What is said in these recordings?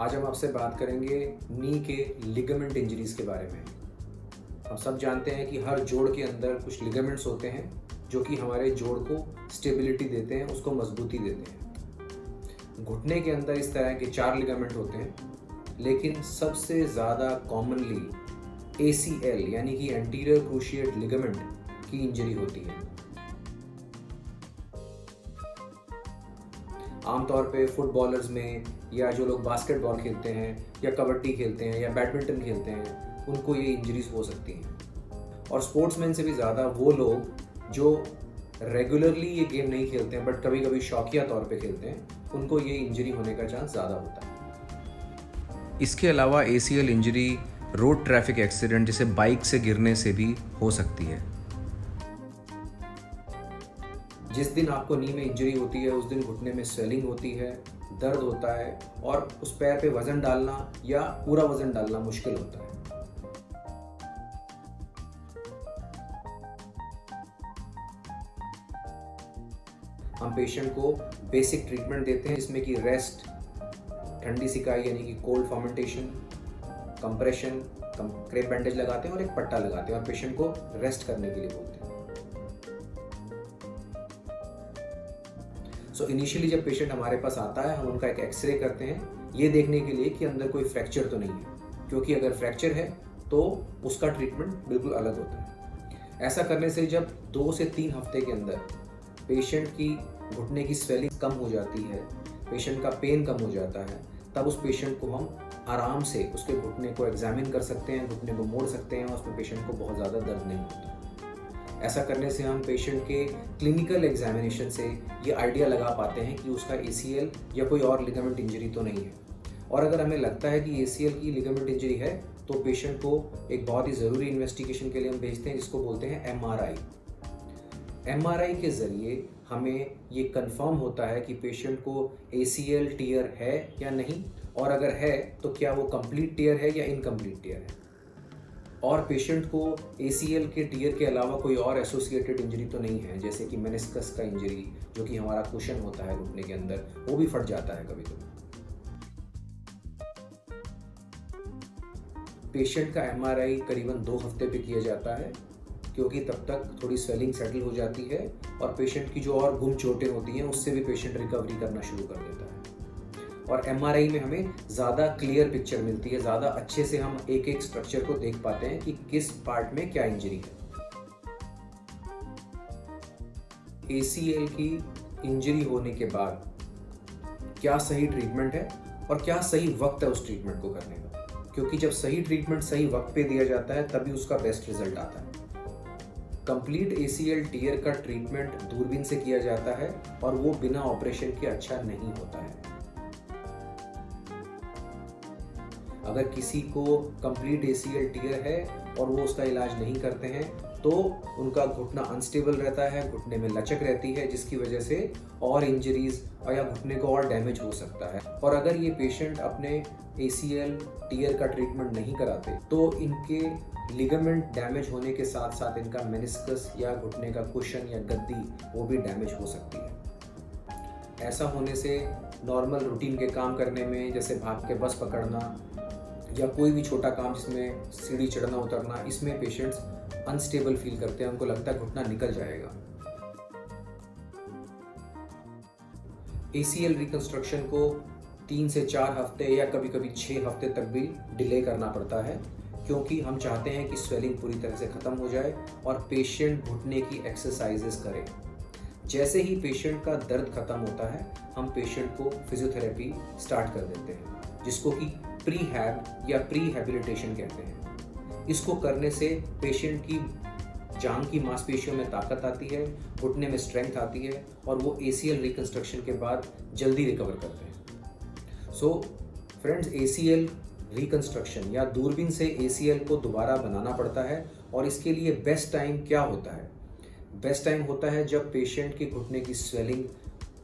आज हम आपसे बात करेंगे नी के लिगामेंट इंजरीज़ के बारे में। हम सब जानते हैं कि हर जोड़ के अंदर कुछ लिगामेंट्स होते हैं जो कि हमारे जोड़ को स्टेबिलिटी देते हैं, उसको मजबूती देते हैं। घुटने के अंदर इस तरह के 4 लिगामेंट होते हैं, लेकिन सबसे ज़्यादा कॉमनली ACL यानी कि एंटीरियर क्रूशिएट लिगामेंट की इंजरी होती है। आमतौर पे फुटबॉलर्स में या जो लोग बास्केटबॉल खेलते हैं या कबड्डी खेलते हैं या बैडमिंटन खेलते हैं, उनको ये इंजरीज हो सकती हैं। और स्पोर्ट्समैन से भी ज़्यादा वो लोग जो रेगुलरली ये गेम नहीं खेलते हैं बट कभी कभी शौकिया तौर पे खेलते हैं, उनको ये इंजरी होने का चांस ज़्यादा होता है। इसके अलावा ACL injury road traffic accident जैसे बाइक से गिरने से भी हो सकती है। जिस दिन आपको नी में इंजरी होती है उस दिन घुटने में स्वेलिंग होती है, दर्द होता है और उस पैर पे वजन डालना या पूरा वजन डालना मुश्किल होता है। हम पेशेंट को बेसिक ट्रीटमेंट देते हैं जिसमें कि रेस्ट, ठंडी सिकाई यानी कि cold fermentation, compression, crepe bandage लगाते हैं और एक पट्टा लगाते हैं और पेशेंट को रेस्ट करने के लिए बोलते हैं। सो इनिशियली जब पेशेंट हमारे पास आता है, हम उनका एक एक्सरे करते हैं ये देखने के लिए कि अंदर कोई फ्रैक्चर तो नहीं है, क्योंकि अगर फ्रैक्चर है तो उसका ट्रीटमेंट बिल्कुल अलग होता है। ऐसा करने से जब 2 से 3 हफ्ते के अंदर पेशेंट की घुटने की स्वेलिंग कम हो जाती है, पेशेंट का पेन कम हो जाता है, तब उस पेशेंट को हम आराम से उसके घुटने को एग्जामिन कर सकते हैं, घुटने को मोड़ सकते हैं और उसमें पेशेंट को बहुत ज़्यादा दर्द नहीं होता। ऐसा करने से हम पेशेंट के क्लिनिकल एग्जामिनेशन से ये आइडिया लगा पाते हैं कि उसका ACL या कोई और लिगामेंट इंजरी तो नहीं है। और अगर हमें लगता है कि ACL की लिगामेंट इंजरी है तो पेशेंट को एक बहुत ही ज़रूरी इन्वेस्टिगेशन के लिए हम भेजते हैं जिसको बोलते हैं MRI। MRI के ज़रिए हमें ये कंफर्म होता है कि पेशेंट को ACL टियर है या नहीं, और अगर है तो क्या वो कंप्लीट टियर है या इनकम्प्लीट टियर है, और पेशेंट को ACL के टियर के अलावा कोई और एसोसिएटेड इंजरी तो नहीं है, जैसे कि मेनिस्कस का इंजरी जो कि हमारा कुशन होता है घुटने के अंदर, वो भी फट जाता है कभी कभी। पेशेंट का MRI करीबन 2 हफ्ते पे किया जाता है, क्योंकि तब तक थोड़ी स्वेलिंग सेटल हो जाती है और पेशेंट की जो और गुम चोटें होती हैं उससे भी पेशेंट रिकवरी करना शुरू कर देता है। और MRI में हमें ज़्यादा क्लियर पिक्चर मिलती है, ज़्यादा अच्छे से हम एक एक स्ट्रक्चर को देख पाते हैं कि किस पार्ट में क्या इंजरी है। ACL की इंजरी होने के बाद क्या सही ट्रीटमेंट है और क्या सही वक्त है उस ट्रीटमेंट को करने का, क्योंकि जब सही ट्रीटमेंट सही वक्त पे दिया जाता है तभी उसका बेस्ट रिजल्ट आता है। कंप्लीट ACL टियर का ट्रीटमेंट दूरबीन से किया जाता है और वो बिना ऑपरेशन के अच्छा नहीं होता है। अगर किसी को कंप्लीट ACL टियर है और वो उसका इलाज नहीं करते हैं तो उनका घुटना अनस्टेबल रहता है, घुटने में लचक रहती है, जिसकी वजह से और इंजरीज या घुटने को और डैमेज हो सकता है। और अगर ये पेशेंट अपने ACL टियर का ट्रीटमेंट नहीं कराते तो इनके लिगामेंट डैमेज होने के साथ साथ इनका मेनिस्कस या घुटने का कुशन या गद्दी वो भी डैमेज हो सकती है। ऐसा होने से नॉर्मल रूटीन के काम करने में, जैसे भाग के बस पकड़ना या कोई भी छोटा काम जिसमें सीढ़ी चढ़ना उतरना, इसमें पेशेंट्स अनस्टेबल फील करते हैं, उनको लगता है घुटना निकल जाएगा। ACL रिकंस्ट्रक्शन को 3 से 4 हफ्ते या कभी कभी 6 हफ्ते तक भी डिले करना पड़ता है, क्योंकि हम चाहते हैं कि स्वेलिंग पूरी तरह से ख़त्म हो जाए और पेशेंट घुटने की एक्सरसाइजेस करे। जैसे ही पेशेंट का दर्द खत्म होता है हम पेशेंट को फिजियोथेरेपी स्टार्ट कर देते हैं, जिसको कि प्रीहैब या प्रीहैबिलिटेशन कहते हैं। इसको करने से पेशेंट की जांघ की मांसपेशियों में ताकत आती है, घुटने में स्ट्रेंथ आती है और वो ACL रिकंस्ट्रक्शन के बाद जल्दी रिकवर करते हैं। सो फ्रेंड्स, ACL रिकंस्ट्रक्शन या दूरबीन से ACL को दोबारा बनाना पड़ता है, और इसके लिए बेस्ट टाइम क्या होता है? बेस्ट टाइम होता है जब पेशेंट के घुटने की स्वेलिंग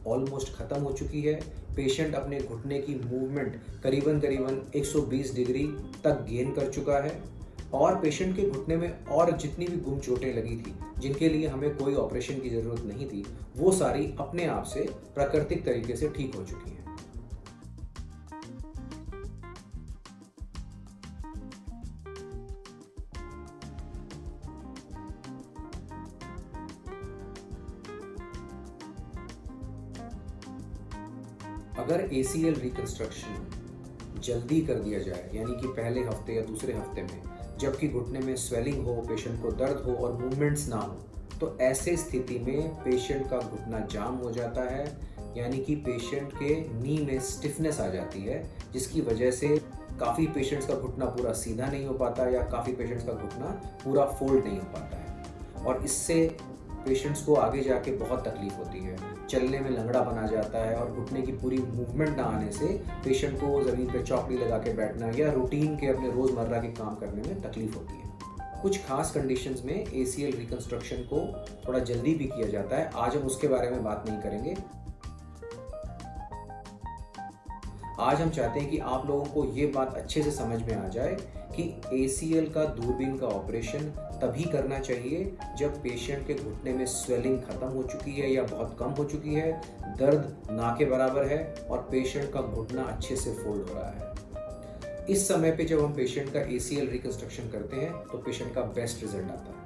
ऑलमोस्ट ख़त्म हो चुकी है, पेशेंट अपने घुटने की मूवमेंट करीबन 120 डिग्री तक गेन कर चुका है, और पेशेंट के घुटने में और जितनी भी गुम चोटें लगी थी जिनके लिए हमें कोई ऑपरेशन की ज़रूरत नहीं थी, वो सारी अपने आप से प्राकृतिक तरीके से ठीक हो चुकी हैं। अगर ACL रिकंस्ट्रक्शन जल्दी कर दिया जाए, यानी कि पहले हफ्ते या दूसरे हफ्ते में, जबकि घुटने में स्वेलिंग हो, पेशेंट को दर्द हो और मूवमेंट्स ना हो, तो ऐसे स्थिति में पेशेंट का घुटना जाम हो जाता है, यानी कि पेशेंट के नी में स्टिफनेस आ जाती है, जिसकी वजह से काफ़ी पेशेंट्स का घुटना पूरा सीधा नहीं हो पाता या काफ़ी पेशेंट्स का घुटना पूरा फोल्ड नहीं हो पाता है, और इससे पेशेंट्स को आगे जाके बहुत तकलीफ होती है, चलने में लंगड़ा बना जाता है और घुटने की पूरी मूवमेंट ना आने से पेशेंट को ज़मीन पे चौकड़ी लगा के बैठना या रूटीन के अपने रोज़मर्रा के काम करने में तकलीफ होती है। कुछ खास कंडीशंस में ACL रिकंस्ट्रक्शन को थोड़ा जल्दी भी किया जाता है, आज हम उसके बारे में बात नहीं करेंगे। आज हम चाहते हैं कि आप लोगों को ये बात अच्छे से समझ में आ जाए कि ACL का दूरबीन का ऑपरेशन तभी करना चाहिए जब पेशेंट के घुटने में स्वेलिंग खत्म हो चुकी है या बहुत कम हो चुकी है, दर्द ना के बराबर है और पेशेंट का घुटना अच्छे से फोल्ड हो रहा है। इस समय पे जब हम पेशेंट का ACL रिकंस्ट्रक्शन करते हैं तो पेशेंट का बेस्ट रिजल्ट आता है।